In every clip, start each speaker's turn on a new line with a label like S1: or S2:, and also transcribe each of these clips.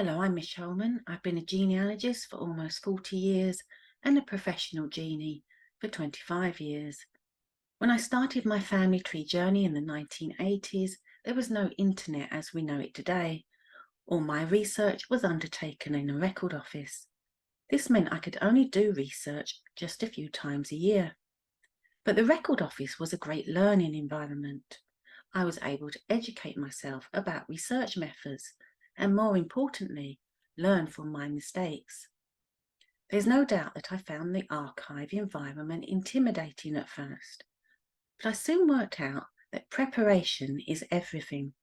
S1: Hello, I'm Miss Holman. I've been a genealogist for almost 40 years and a professional genie for 25 years. When I started my family tree journey in the 1980s, there was no internet as we know it today. All my research was undertaken in a record office. This meant I could only do research just a few times a year. But the record office was a great learning environment. I was able to educate myself about research methods and, more importantly, learn from my mistakes. There's no doubt that I found the archive environment intimidating at first, but I soon worked out that preparation is everything.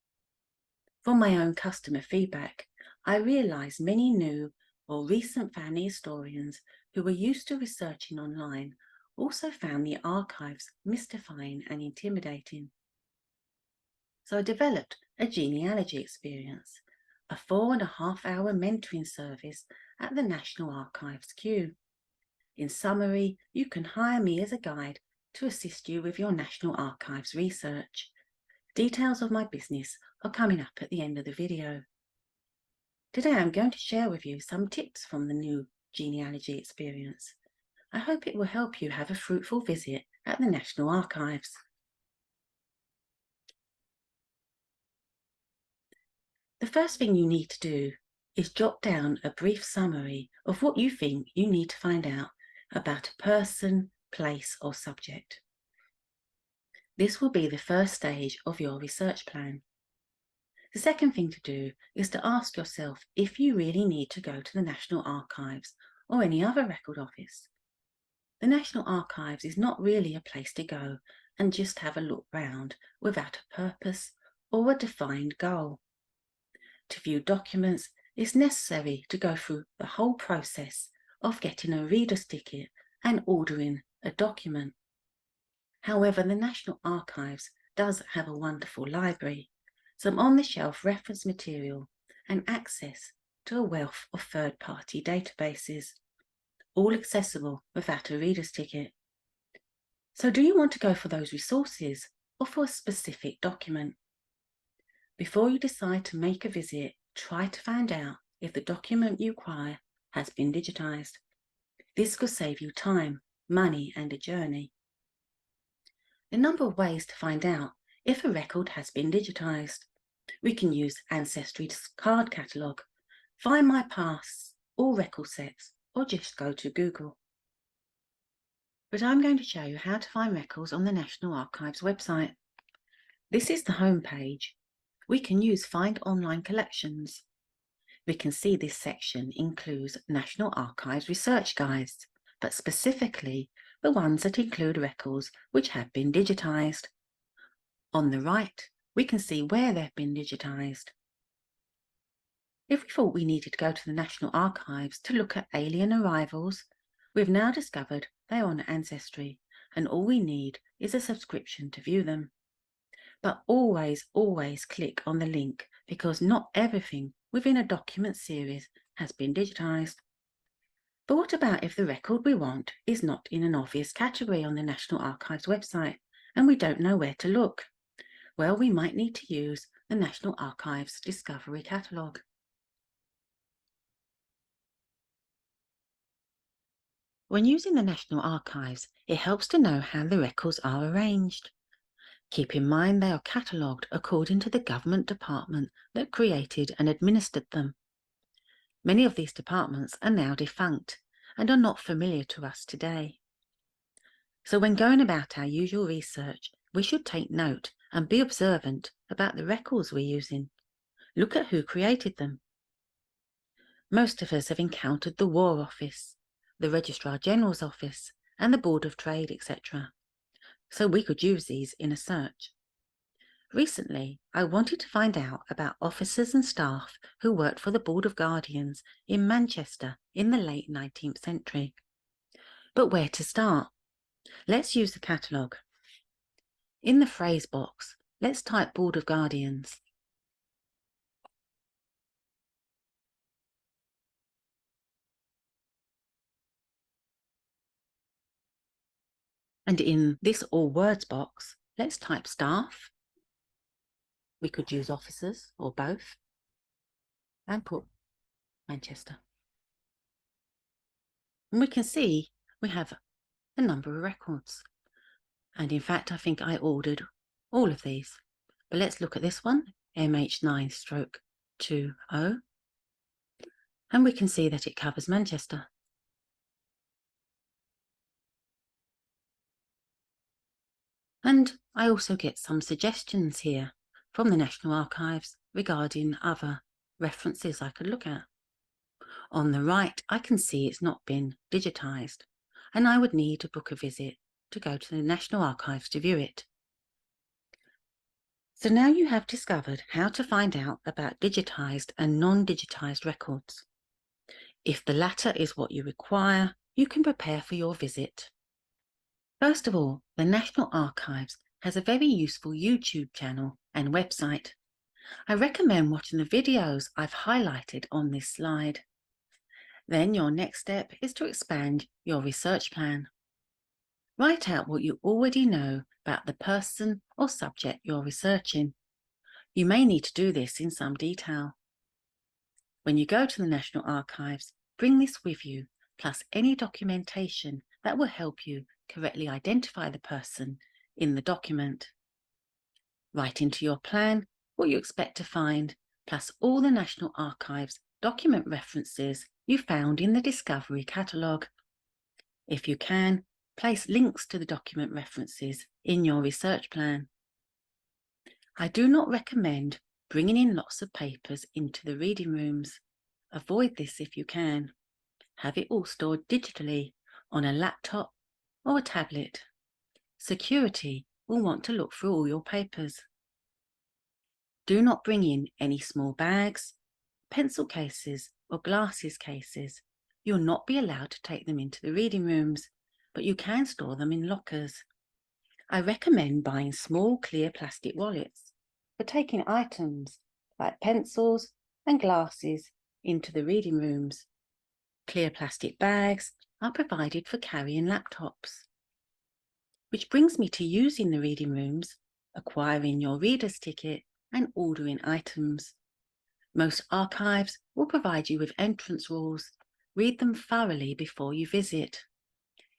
S1: From my own customer feedback, I realised many new or recent family historians who were used to researching online also found the archives mystifying and intimidating. So I developed a genealogy experience, a 4.5-hour mentoring service at the National Archives Kew. In summary, you can hire me as a guide to assist you with your National Archives research. Details of my business are coming up at the end of the video. Today I'm going to share with you some tips from the new genealogy experience. I hope it will help you have a fruitful visit at the National Archives. The first thing you need to do is jot down a brief summary of what you think you need to find out about a person, place, or subject. This will be the first stage of your research plan. The second thing to do is to ask yourself if you really need to go to the National Archives or any other record office. The National Archives is not really a place to go and just have a look round without a purpose or a defined goal. To view documents, it's necessary to go through the whole process of getting a reader's ticket and ordering a document. However, the National Archives does have a wonderful library, some on-the-shelf reference material, and access to a wealth of third-party databases, all accessible without a reader's ticket. So do you want to go for those resources or for a specific document? Before you decide to make a visit, try to find out if the document you require has been digitised. This could save you time, money, and a journey. A number of ways to find out if a record has been digitised. We can use Ancestry's card catalogue, Find My Pasts, or record sets, or just go to Google. But I'm going to show you how to find records on the National Archives website. This is the home page. We can use Find Online Collections. We can see this section includes National Archives research guides, but specifically the ones that include records which have been digitised. On the right, we can see where they've been digitised. If we thought we needed to go to the National Archives to look at alien arrivals, we've now discovered they are on Ancestry, and all we need is a subscription to view them. But always click on the link, because not everything within a document series has been digitised. But what about if the record we want is not in an obvious category on the National Archives website and we don't know where to look? Well, we might need to use the National Archives Discovery Catalogue. When using the National Archives, it helps to know how the records are arranged. Keep in mind they are catalogued according to the government department that created and administered them. Many of these departments are now defunct and are not familiar to us today. So when going about our usual research, we should take note and be observant about the records we're using. Look at who created them. Most of us have encountered the War Office, the Registrar General's Office, and the Board of Trade, etc. So we could use these in a search. Recently, I wanted to find out about officers and staff who worked for the Board of Guardians in Manchester in the late 19th century. But where to start? Let's use the catalogue. In the phrase box, let's type Board of Guardians. And in this all words box, let's type staff. We could use officers or both, and put Manchester. And we can see we have a number of records. And in fact, I think I ordered all of these. But let's look at this one, MH9/20. And we can see that it covers Manchester. And I also get some suggestions here from the National Archives regarding other references I could look at. On the right, I can see it's not been digitised, and I would need to book a visit to go to the National Archives to view it. So now you have discovered how to find out about digitised and non-digitised records. If the latter is what you require, you can prepare for your visit. First of all, the National Archives has a very useful YouTube channel and website. I recommend watching the videos I've highlighted on this slide. Then your next step is to expand your research plan. Write out what you already know about the person or subject you're researching. You may need to do this in some detail. When you go to the National Archives, bring this with you, plus any documentation that will help you correctly identify the person in the document. Write into your plan what you expect to find, plus all the National Archives document references you found in the Discovery catalogue. If you can, place links to the document references in your research plan. I do not recommend bringing in lots of papers into the reading rooms. Avoid this if you can. Have it all stored digitally on a laptop or a tablet. Security will want to look through all your papers. Do not bring in any small bags, pencil cases or glasses cases. You'll not be allowed to take them into the reading rooms, but you can store them in lockers. I recommend buying small clear plastic wallets for taking items like pencils and glasses into the reading rooms. Clear plastic bags are provided for carrying laptops. Which brings me to using the reading rooms, acquiring your reader's ticket and ordering items. Most archives will provide you with entrance rules. Read them thoroughly before you visit.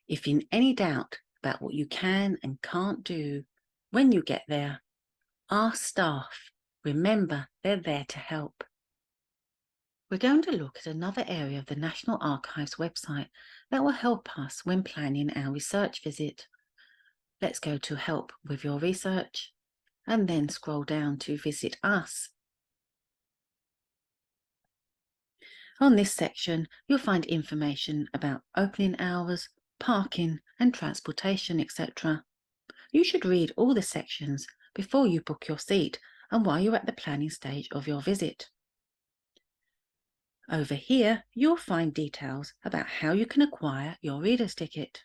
S1: If in any doubt about what you can and can't do when you get there, ask staff. Remember, they're there to help. We're going to look at another area of the National Archives website that will help us when planning our research visit. Let's go to Help with your research and then scroll down to Visit Us. On this section, you'll find information about opening hours, parking and transportation, etc. You should read all the sections before you book your seat and while you're at the planning stage of your visit. Over here, you'll find details about how you can acquire your reader's ticket.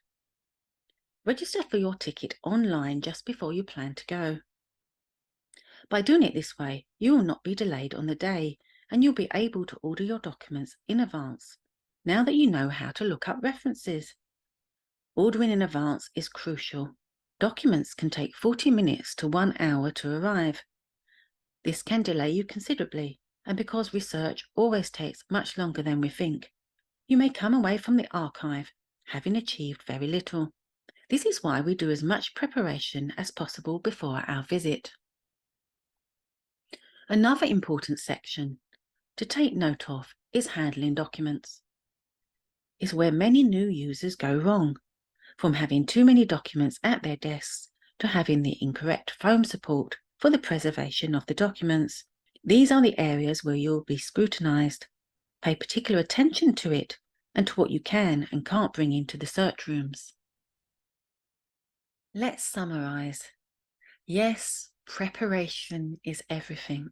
S1: Register for your ticket online just before you plan to go. By doing it this way, you will not be delayed on the day and you'll be able to order your documents in advance, now that you know how to look up references. Ordering in advance is crucial. Documents can take 40 minutes to 1 hour to arrive. This can delay you considerably, and because research always takes much longer than we think, you may come away from the archive having achieved very little. This is why we do as much preparation as possible before our visit. Another important section to take note of is handling documents. It's where many new users go wrong, from having too many documents at their desks to having the incorrect phone support for the preservation of the documents. These are the areas where you'll be scrutinised. Pay particular attention to it and to what you can and can't bring into the search rooms. Let's summarise. Yes, preparation is everything.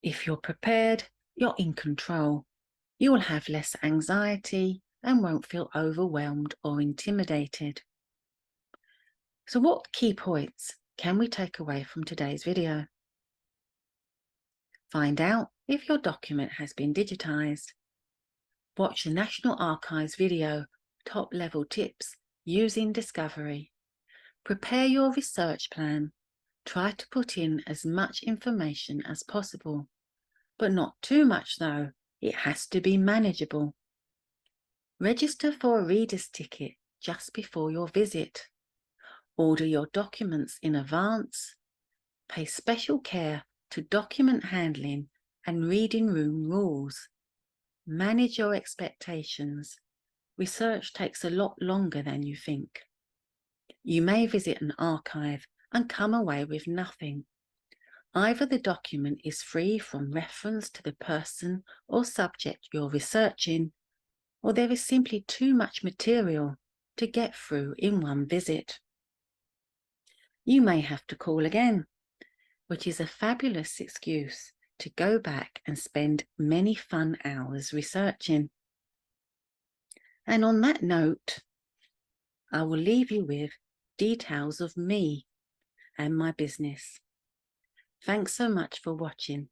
S1: If you're prepared, you're in control. You will have less anxiety and won't feel overwhelmed or intimidated. So what key points can we take away from today's video? Find out if your document has been digitised. Watch the National Archives video, Top Level Tips Using Discovery. Prepare your research plan. Try to put in as much information as possible, but not too much though, It has to be manageable. Register for a reader's ticket just before your visit. Order your documents in advance. Pay special care to document handling and reading room rules. Manage your expectations. Research takes a lot longer than you think. You may visit an archive and come away with nothing. Either the document is free from reference to the person or subject you're researching, or there is simply too much material to get through in one visit. You may have to call again, which is a fabulous excuse to go back and spend many fun hours researching. And on that note, I will leave you with details of me and my business. Thanks so much for watching.